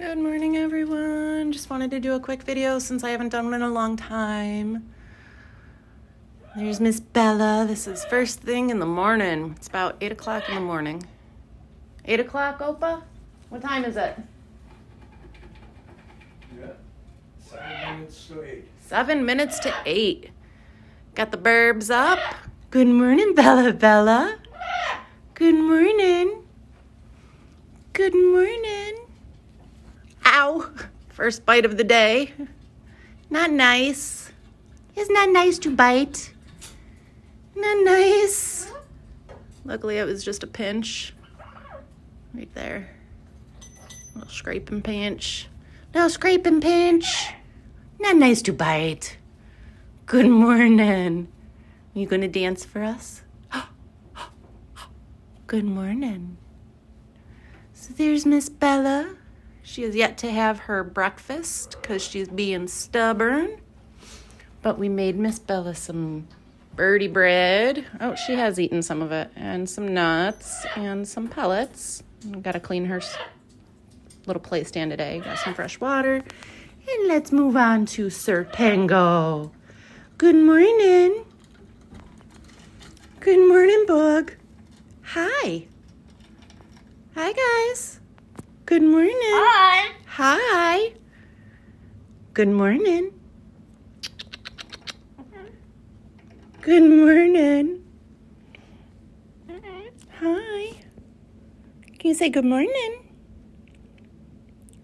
Good morning, everyone. Just wanted to do a quick video since I haven't done one in a long time. There's Miss Bella. This is first thing in the morning. It's about 8 o'clock in the morning. 8 o'clock, Opa? What time is it? Yeah, 7 minutes to 8. 7 minutes to 8. Got the burbs up. Good morning, Bella. Good morning. Good morning. Ow! First bite of the day. Not nice. It's not nice to bite. Not nice. Luckily, it was just a pinch. Right there. Little scrape and pinch. Little scrape and pinch. Not nice to bite. Good morning. You gonna dance for us? Good morning. So there's Miss Bella. She has yet to have her breakfast because she's being stubborn. But we made Miss Bella some birdie bread. Oh, she has eaten some of it. And some nuts and some pellets. Got to clean her little play stand today. Got some fresh water. And let's move on to Sir Tango. Good morning. Good morning, Bug. Hi. Hi, guys. Good morning. Hi. Hi. Good morning. Good morning. Hi. Can you say good morning?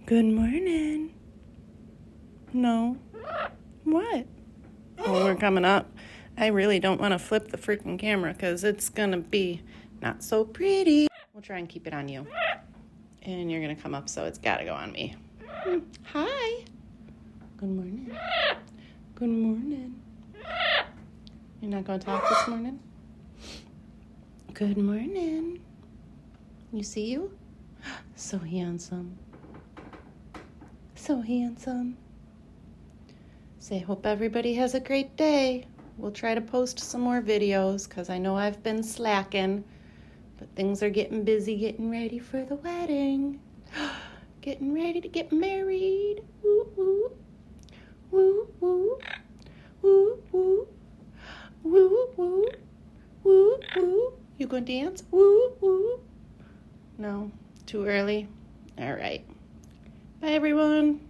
Good morning. No. What? Oh, we're coming up. I really don't want to flip the freaking camera because it's going to be not so pretty. We'll try and keep it on you. And you're going to come up, so it's got to go on me. Hi. Good morning. Good morning. You're not going to talk this morning? Good morning. You see you? So handsome. So handsome. Say, hope everybody has a great day. We'll try to post some more videos because I know I've been slacking. But things are getting busy, getting ready for the wedding. Getting ready to get married. Woo, woo. Woo, woo. Woo, woo. Woo, woo. Woo, woo. You gonna dance? Woo, woo. No, too early? All right. Bye, everyone.